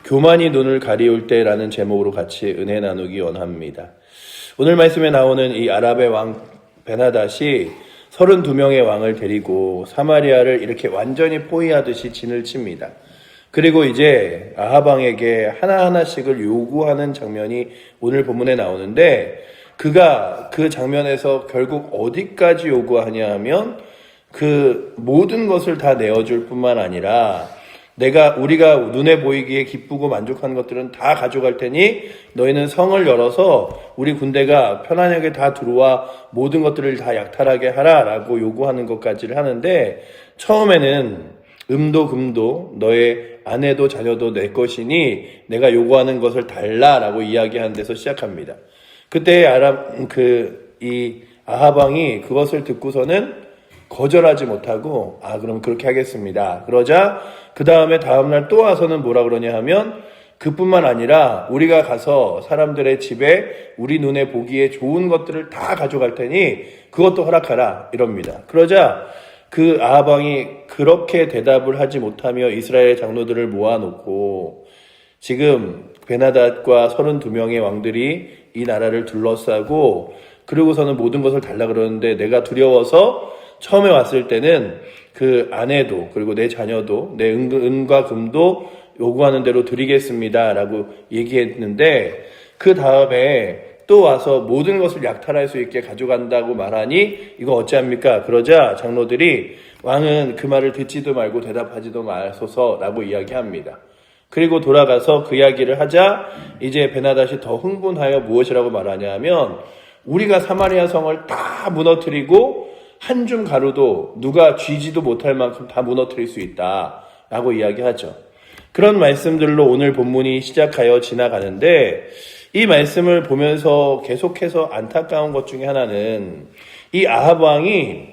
교만이 눈을 가리울 때라는 제목으로 같이 은혜 나누기 원합니다. 오늘 말씀에 나오는 이 아랍의 왕 베나닷이 32명의 왕을 데리고 사마리아를 이렇게 완전히 포위하듯이 진을 칩니다. 그리고 이제 아합 왕에게 하나하나씩을 요구하는 장면이 오늘 본문에 나오는데, 그가 그 장면에서 결국 어디까지 요구하냐 하면 그 모든 것을 다 내어줄 뿐만 아니라 우리가 눈에 보이기에 기쁘고 만족한 것들은 다 가져갈 테니 너희는 성을 열어서 우리 군대가 편안하게 다 들어와 모든 것들을 다 약탈하게 하라라고 요구하는 것까지를 하는데, 처음에는 음도 금도 너의 아내도 자녀도 내 것이니 내가 요구하는 것을 달라라고 이야기하는 데서 시작합니다. 그때 아합 왕이 그것을 듣고서는 거절하지 못하고 그럼 그렇게 하겠습니다. 그러자 그 다음날 또 와서는 뭐라 그러냐 하면, 그뿐만 아니라 우리가 가서 사람들의 집에 우리 눈에 보기에 좋은 것들을 다 가져갈 테니 그것도 허락하라 이럽니다. 그러자 그 아합 왕이 그렇게 대답을 하지 못하며 이스라엘 장로들을 모아놓고 지금 베나닷과 32명의 왕들이 이 나라를 둘러싸고 그러고서는 모든 것을 달라 그러는데, 내가 두려워서 처음에 왔을 때는 그 아내도 그리고 내 자녀도 내 은과 금도 요구하는 대로 드리겠습니다 라고 얘기했는데, 그 다음에 또 와서 모든 것을 약탈할 수 있게 가져간다고 말하니 이거 어찌합니까? 그러자 장로들이 왕은 그 말을 듣지도 말고 대답하지도 마소서라고 이야기합니다. 그리고 돌아가서 그 이야기를 하자 이제 베나닷이 더 흥분하여 무엇이라고 말하냐 하면, 우리가 사마리아 성을 다 무너뜨리고 한 줌 가루도 누가 쥐지도 못할 만큼 다 무너뜨릴 수 있다라고 이야기하죠. 그런 말씀들로 오늘 본문이 시작하여 지나가는데, 이 말씀을 보면서 계속해서 안타까운 것 중에 하나는 이 아합 왕이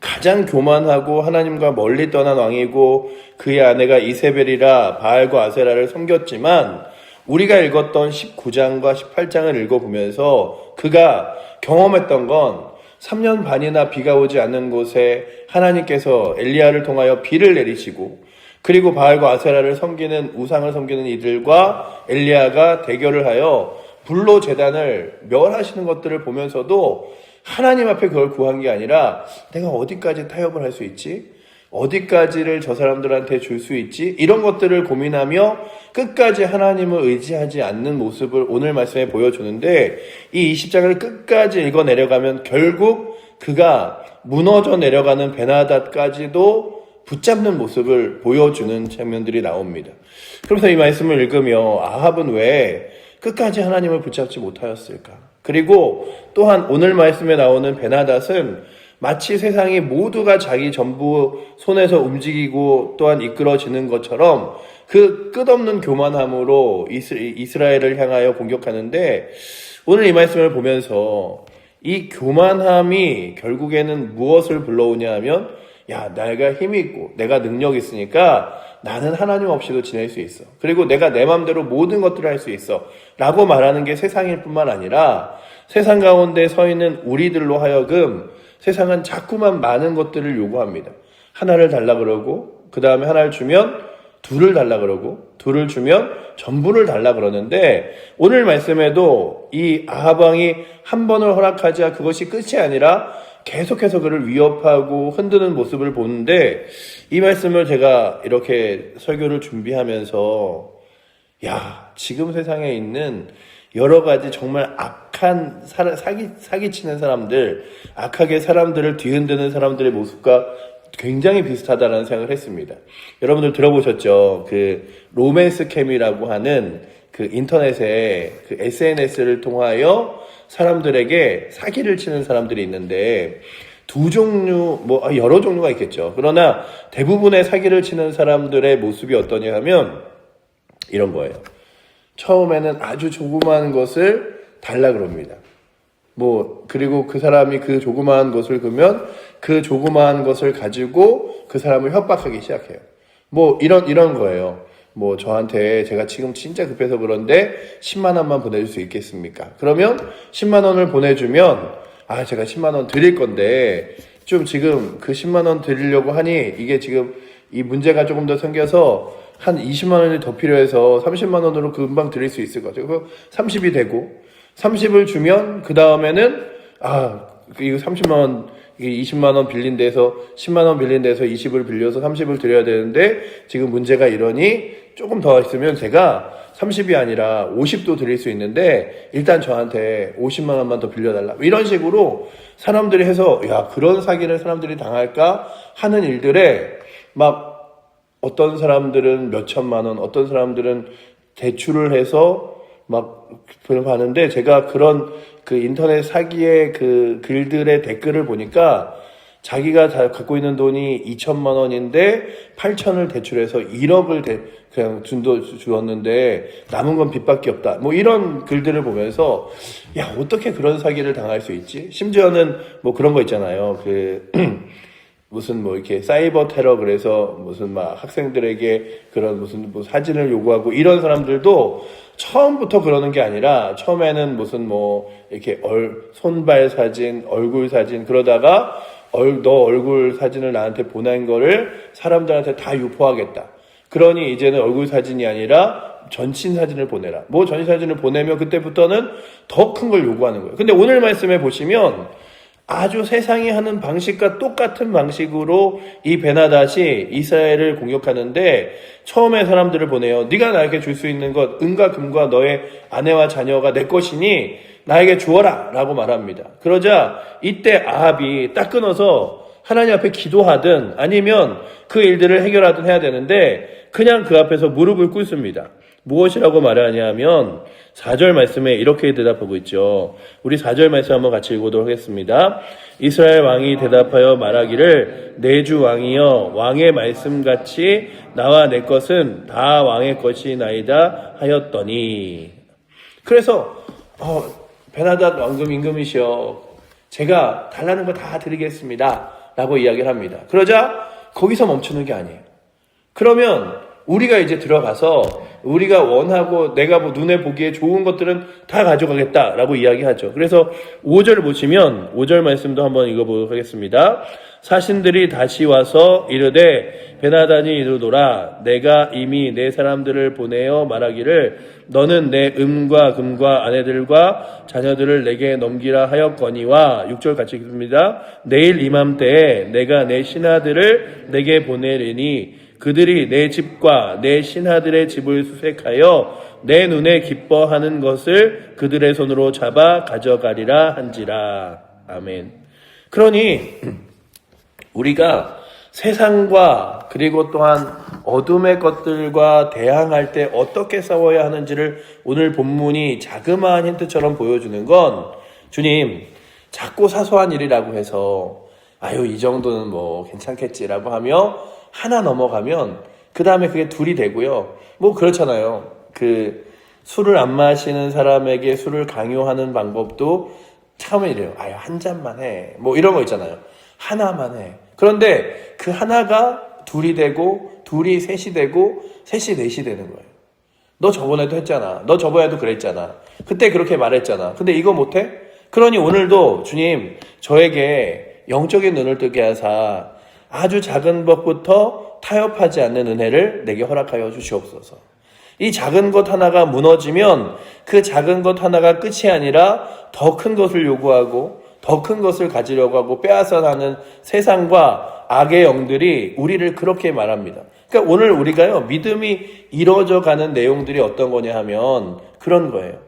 가장 교만하고 하나님과 멀리 떠난 왕이고 그의 아내가 이세벨이라 바알과 아세라를 섬겼지만, 우리가 읽었던 19장과 18장을 읽어보면서 그가 경험했던 건 3년 반이나 비가 오지 않는 곳에 하나님께서 엘리야를 통하여 비를 내리시고, 그리고 바알과 아세라를 섬기는 우상을 섬기는 이들과 엘리야가 대결을 하여 불로 제단을 멸하시는 것들을 보면서도 하나님 앞에 그걸 구한 게 아니라 내가 어디까지 타협을 할 수 있지? 어디까지를 저 사람들한테 줄 수 있지? 이런 것들을 고민하며 끝까지 하나님을 의지하지 않는 모습을 오늘 말씀에 보여주는데, 이 20장을 끝까지 읽어 내려가면 결국 그가 무너져 내려가는 베나닷까지도 붙잡는 모습을 보여주는 장면들이 나옵니다. 그래서 이 말씀을 읽으며 아합은 왜 끝까지 하나님을 붙잡지 못하였을까? 그리고 또한 오늘 말씀에 나오는 베나닷은 마치 세상이 모두가 자기 전부 손에서 움직이고 또한 이끌어지는 것처럼 그 끝없는 교만함으로 이스라엘을 향하여 공격하는데, 오늘 이 말씀을 보면서 이 교만함이 결국에는 무엇을 불러오냐 하면, 내가 힘이 있고 내가 능력이 있으니까 나는 하나님 없이도 지낼 수 있어. 그리고 내가 내 마음대로 모든 것들을 할 수 있어 라고 말하는 게 세상일 뿐만 아니라, 세상 가운데 서 있는 우리들로 하여금 세상은 자꾸만 많은 것들을 요구합니다. 하나를 달라 그러고, 그 다음에 하나를 주면 둘을 달라 그러고, 둘을 주면 전부를 달라 그러는데, 오늘 말씀에도 이 아합 왕이 한 번을 허락하자 그것이 끝이 아니라 계속해서 그를 위협하고 흔드는 모습을 보는데, 이 말씀을 제가 이렇게 설교를 준비하면서 지금 세상에 있는 여러 가지 정말 악한 사기치는 사람들, 악하게 사람들을 뒤흔드는 사람들의 모습과 굉장히 비슷하다는 생각을 했습니다. 여러분들 들어보셨죠? 그 로맨스 캠이라고 하는 그 인터넷에 그 SNS를 통하여 사람들에게 사기를 치는 사람들이 있는데, 여러 종류가 있겠죠. 그러나 대부분의 사기를 치는 사람들의 모습이 어떠냐 하면 이런 거예요. 처음에는 아주 조그마한 것을 달라 그럽니다. 그리고 그 사람이 그 조그마한 것을 그러면 그 조그마한 것을 가지고 그 사람을 협박하기 시작해요. 이런 거예요. 저한테 제가 지금 진짜 급해서 그런데 10만 원만 보내줄 수 있겠습니까? 그러면 10만 원을 보내주면 제가 10만 원 드릴 건데 좀 지금 그 10만 원 드리려고 하니 이게 지금 이 문제가 조금 더 생겨서 한 20만 원이 더 필요해서 30만 원으로 금방 드릴 수 있을 것 같아요. 30이 되고 30을 주면 그 다음에는 이거 30만 원, 이게 20만 원 빌린 데서 10만 원 빌린 데서 20을 빌려서 30을 드려야 되는데 지금 문제가 이러니 조금 더 있으면 제가 30이 아니라 50도 드릴 수 있는데 일단 저한테 50만 원만 더 빌려달라. 이런 식으로 사람들이 해서 그런 사기를 사람들이 당할까 하는 일들에 막 어떤 사람들은 몇 천만 원, 어떤 사람들은 대출을 해서 막 하는데 제가 그런 그 인터넷 사기의 그 글들의 댓글을 보니까 자기가 다 갖고 있는 돈이 2천만 원인데 8천을 대출해서 1억을 그냥 주었는데 남은 건 빚밖에 없다. 뭐 이런 글들을 보면서 어떻게 그런 사기를 당할 수 있지? 심지어는 뭐 그런 거 있잖아요. 무슨 뭐 이렇게 사이버 테러 그래서 무슨 막 학생들에게 그런 무슨 뭐 사진을 요구하고 이런 사람들도 처음부터 그러는 게 아니라 처음에는 무슨 뭐 이렇게 손발 사진, 얼굴 사진 그러다가 너 얼굴 사진을 나한테 보낸 거를 사람들한테 다 유포하겠다. 그러니 이제는 얼굴 사진이 아니라 전신 사진을 보내라. 뭐 전신 사진을 보내면 그때부터는 더 큰 걸 요구하는 거예요. 근데 오늘 말씀에 보시면 아주 세상이 하는 방식과 똑같은 방식으로 이 베나닷이 이스라엘을 공격하는데 처음에 사람들을 보내요. 네가 나에게 줄 수 있는 것 은과 금과 너의 아내와 자녀가 내 것이니 나에게 주어라 라고 말합니다. 그러자 이때 아합이 딱 끊어서 하나님 앞에 기도하든 아니면 그 일들을 해결하든 해야 되는데 그냥 그 앞에서 무릎을 꿇습니다. 무엇이라고 말하냐면 4절 말씀에 이렇게 대답하고 있죠. 우리 4절 말씀 한번 같이 읽어보도록 하겠습니다. 이스라엘 왕이 대답하여 말하기를 내 주 왕이여 왕의 말씀같이 나와 내 것은 다 왕의 것이나이다 하였더니 그래서 베나닷 왕금 임금이시여 제가 달라는 거 다 드리겠습니다 라고 이야기를 합니다. 그러자 거기서 멈추는 게 아니에요. 그러면 우리가 이제 들어가서 우리가 원하고 내가 뭐 눈에 보기에 좋은 것들은 다 가져가겠다라고 이야기하죠. 그래서 5절 보시면 5절 말씀도 한번 읽어보도록 하겠습니다. 사신들이 다시 와서 이르되 베나닷이 이르노라 내가 이미 내 사람들을 보내어 말하기를 너는 내 은과 금과 아내들과 자녀들을 내게 넘기라 하였거니와 6절 같이 읽습니다. 내일 이맘때에 내가 내 신하들을 내게 보내리니 그들이 내 집과 내 신하들의 집을 수색하여 내 눈에 기뻐하는 것을 그들의 손으로 잡아 가져가리라 한지라. 아멘. 그러니 우리가 세상과 그리고 또한 어둠의 것들과 대항할 때 어떻게 싸워야 하는지를 오늘 본문이 자그마한 힌트처럼 보여주는 건 주님 작고 사소한 일이라고 해서 이 정도는 뭐 괜찮겠지라고 하며 하나 넘어가면 그 다음에 그게 둘이 되고요. 뭐 그렇잖아요. 술을 안 마시는 사람에게 술을 강요하는 방법도 처음에 이래요. 한 잔만 해. 뭐 이런 거 있잖아요. 하나만 해. 그런데 그 하나가 둘이 되고 둘이 셋이 되고 셋이 넷이 되는 거예요. 너 저번에도 했잖아. 너 저번에도 그랬잖아. 그때 그렇게 말했잖아. 근데 이거 못해? 그러니 오늘도 주님 저에게 영적인 눈을 뜨게 하사 아주 작은 것부터 타협하지 않는 은혜를 내게 허락하여 주시옵소서. 이 작은 것 하나가 무너지면 그 작은 것 하나가 끝이 아니라 더 큰 것을 요구하고 더 큰 것을 가지려고 하고 빼앗아가는 세상과 악의 영들이 우리를 그렇게 말합니다. 그러니까 오늘 우리가요 믿음이 이루어져 가는 내용들이 어떤 거냐 하면 그런 거예요.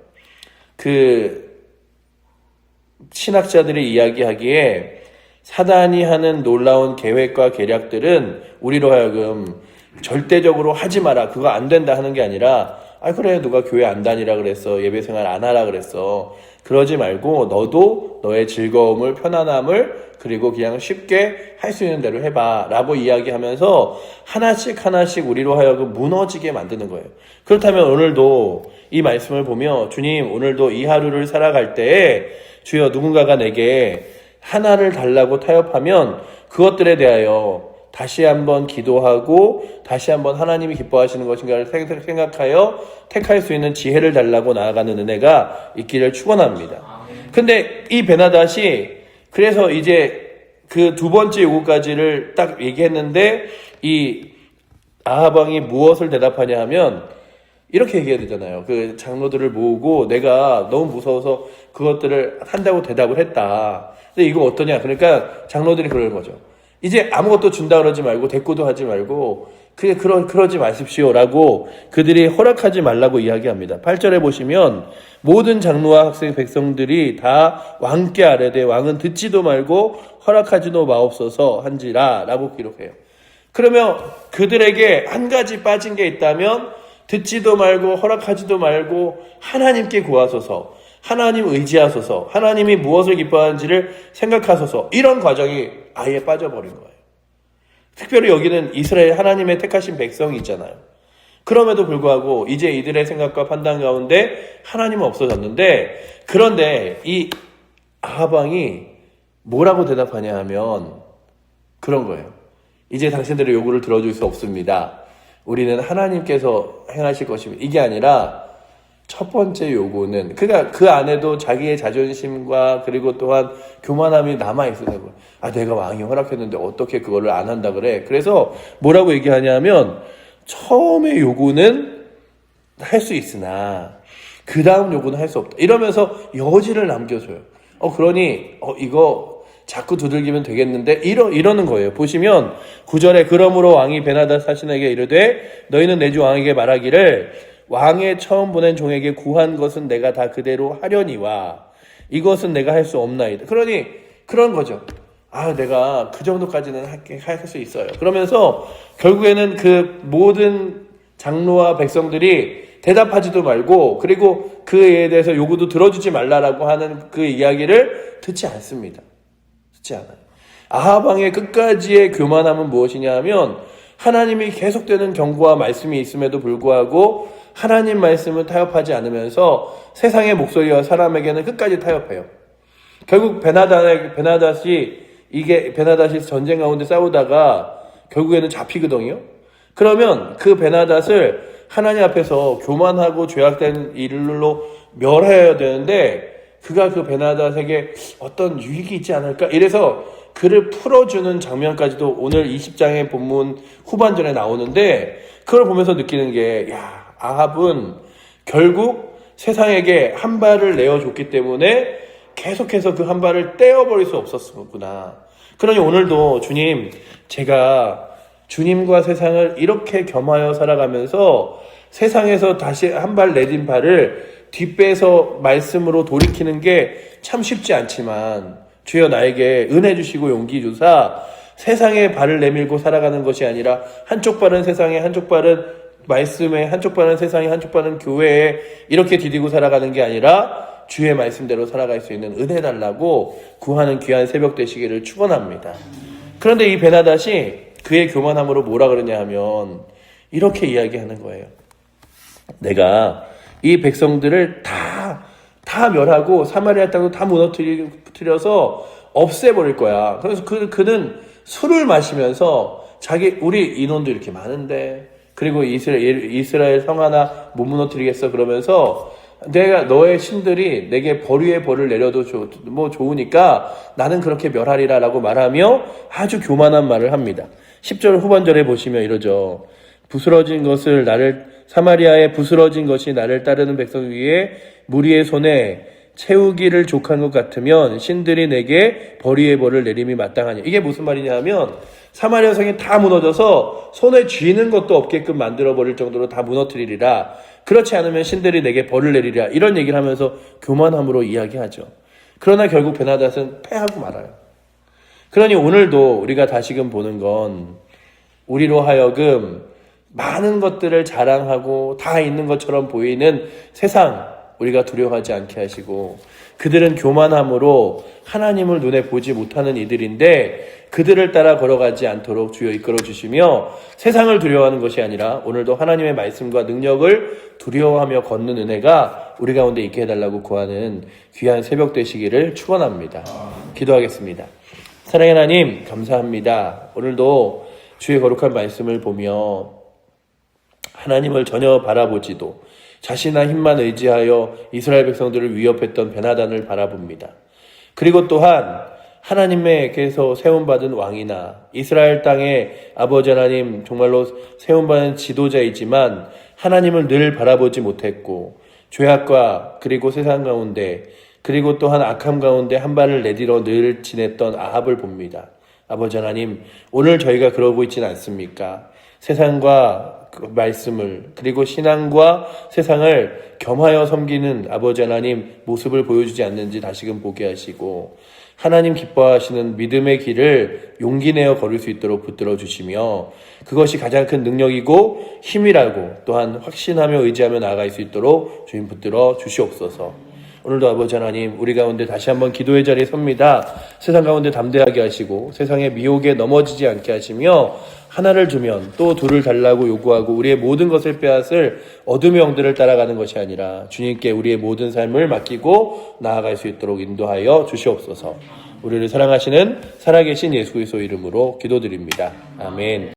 신학자들이 이야기하기에 사단이 하는 놀라운 계획과 계략들은 우리로 하여금 절대적으로 하지 마라 그거 안 된다 하는 게 아니라 그래 누가 교회 안 다니라 그랬어 예배생활 안 하라 그랬어 그러지 말고 너도 너의 즐거움을 편안함을 그리고 그냥 쉽게 할 수 있는 대로 해봐 라고 이야기하면서 하나씩 우리로 하여금 무너지게 만드는 거예요. 그렇다면 오늘도 이 말씀을 보며 주님 오늘도 이 하루를 살아갈 때에 주여 누군가가 내게 하나를 달라고 타협하면 그것들에 대하여 다시 한번 기도하고 다시 한번 하나님이 기뻐하시는 것인가를 생각하여 택할 수 있는 지혜를 달라고 나아가는 은혜가 있기를 축원합니다. 근데 이 베나닷이 그래서 이제 그 두 번째 요구까지를 딱 얘기했는데 이 아합 왕이 무엇을 대답하냐 하면 이렇게 얘기해야 되잖아요. 그 장로들을 모으고 내가 너무 무서워서 그것들을 한다고 대답을 했다. 근데 이거 어떠냐? 그러니까 장로들이 그러는 거죠. 이제 아무것도 준다 그러지 말고 대꾸도 하지 말고 그러지 마십시오라고 그들이 허락하지 말라고 이야기합니다. 8절에 보시면 모든 장로와 학생 백성들이 다 왕께 아뢰되 왕은 듣지도 말고 허락하지도 마옵소서 한지라 라고 기록해요. 그러면 그들에게 한 가지 빠진 게 있다면 듣지도 말고 허락하지도 말고 하나님께 구하소서, 하나님 의지하소서, 하나님이 무엇을 기뻐하는지를 생각하소서, 이런 과정이 아예 빠져버린 거예요. 특별히 여기는 이스라엘 하나님의 택하신 백성이 있잖아요. 그럼에도 불구하고 이제 이들의 생각과 판단 가운데 하나님은 없어졌는데, 그런데 이 아합 왕이 뭐라고 대답하냐 하면 그런 거예요. 이제 당신들의 요구를 들어줄 수 없습니다. 우리는 하나님께서 행하실 것입니다. 이게 아니라 첫 번째 요구는, 그러니까 그 안에도 자기의 자존심과 그리고 또한 교만함이 남아있어요. 내가 왕이 허락했는데 어떻게 그거를 안 한다 그래. 그래서 뭐라고 얘기하냐면 처음에 요구는 할 수 있으나 그 다음 요구는 할 수 없다. 이러면서 여지를 남겨줘요. 그러니 이거 자꾸 두들기면 되겠는데 이러는 거예요. 보시면 9절에 그러므로 왕이 베나다 사신에게 이르되 너희는 내 주 왕에게 말하기를 왕의 처음 보낸 종에게 구한 것은 내가 다 그대로 하려니와 이것은 내가 할 수 없나이다. 그러니 그런 거죠. 내가 그 정도까지는 할 수 있어요. 그러면서 결국에는 그 모든 장로와 백성들이 대답하지도 말고 그리고 그에 대해서 요구도 들어주지 말라라고 하는 그 이야기를 듣지 않습니다. 듣지 않아요. 아합 왕의 끝까지의 교만함은 무엇이냐 하면 하나님이 계속되는 경고와 말씀이 있음에도 불구하고 하나님 말씀을 타협하지 않으면서 세상의 목소리와 사람에게는 끝까지 타협해요. 결국 베나닷이 전쟁 가운데 싸우다가 결국에는 잡히거든요. 그러면 그 베나닷을 하나님 앞에서 교만하고 죄악된 일로 멸해야 되는데 그가 그 베나닷에게 어떤 유익이 있지 않을까? 이래서 그를 풀어주는 장면까지도 오늘 20장의 본문 후반전에 나오는데 그걸 보면서 느끼는 게 아합은 결국 세상에게 한 발을 내어줬기 때문에 계속해서 그 한 발을 떼어버릴 수 없었구나. 그러니 오늘도 주님, 제가 주님과 세상을 이렇게 겸하여 살아가면서 세상에서 다시 한 발 내딘 발을 뒷배에서 말씀으로 돌이키는 게 참 쉽지 않지만 주여 나에게 은혜 주시고 용기 주사 세상에 발을 내밀고 살아가는 것이 아니라 한쪽 발은 세상에, 한쪽 발은 말씀에, 한쪽 발은 세상에, 한쪽 발은 교회에 이렇게 디디고 살아가는 게 아니라 주의 말씀대로 살아갈 수 있는 은혜 달라고 구하는 귀한 새벽 되시기를 축원합니다. 그런데 이 베나닷이 그의 교만함으로 뭐라 그러냐 하면 이렇게 이야기하는 거예요. 내가 이 백성들을 다 멸하고 사마리아 땅도 다 무너뜨려서 없애버릴 거야. 그래서 그는 술을 마시면서 우리 인원도 이렇게 많은데 그리고 이스라엘 성 하나 못 무너뜨리겠어 그러면서 내가 너의 신들이 내게 벌 위에 벌을 내려도 좋으니까 나는 그렇게 멸하리라 라고 말하며 아주 교만한 말을 합니다. 10절 후반절에 보시면 이러죠. 사마리아에 부스러진 것이 나를 따르는 백성 위에 무리의 손에 채우기를 족한 것 같으면 신들이 내게 벌 위에 벌을 내림이 마땅하니. 이게 무슨 말이냐 하면 사마리아 성이 다 무너져서 손에 쥐는 것도 없게끔 만들어버릴 정도로 다 무너뜨리리라. 그렇지 않으면 신들이 내게 벌을 내리리라. 이런 얘기를 하면서 교만함으로 이야기하죠. 그러나 결국 베나닷은 패하고 말아요. 그러니 오늘도 우리가 다시금 보는 건 우리로 하여금 많은 것들을 자랑하고 다 있는 것처럼 보이는 세상 우리가 두려워하지 않게 하시고 그들은 교만함으로 하나님을 눈에 보지 못하는 이들인데 그들을 따라 걸어가지 않도록 주여 이끌어 주시며 세상을 두려워하는 것이 아니라 오늘도 하나님의 말씀과 능력을 두려워하며 걷는 은혜가 우리 가운데 있게 해달라고 구하는 귀한 새벽 되시기를 축원합니다. 기도하겠습니다. 사랑의 하나님 감사합니다. 오늘도 주의 거룩한 말씀을 보며 하나님을 전혀 바라보지도 자신의 힘만 의지하여 이스라엘 백성들을 위협했던 베나단을 바라봅니다. 그리고 또한 하나님께서 세움받은 왕이나 이스라엘 땅에 아버지 하나님 정말로 세움받은 지도자이지만 하나님을 늘 바라보지 못했고 죄악과 그리고 세상 가운데 그리고 또한 악함 가운데 한 발을 내디러 늘 지냈던 아합을 봅니다. 아버지 하나님, 오늘 저희가 그러고 있지는 않습니까? 세상과 그 말씀을 그리고 신앙과 세상을 겸하여 섬기는 아버지 하나님 모습을 보여주지 않는지 다시금 보게 하시고 하나님 기뻐하시는 믿음의 길을 용기 내어 걸을 수 있도록 붙들어 주시며 그것이 가장 큰 능력이고 힘이라고 또한 확신하며 의지하며 나아갈 수 있도록 주님 붙들어 주시옵소서. 오늘도 아버지 하나님 우리 가운데 다시 한번 기도의 자리에 섭니다. 세상 가운데 담대하게 하시고 세상의 미혹에 넘어지지 않게 하시며 하나를 주면 또 둘을 달라고 요구하고 우리의 모든 것을 빼앗을 어둠의 영들을 따라가는 것이 아니라 주님께 우리의 모든 삶을 맡기고 나아갈 수 있도록 인도하여 주시옵소서. 우리를 사랑하시는 살아계신 예수 그리스도 이름으로 기도드립니다. 아멘.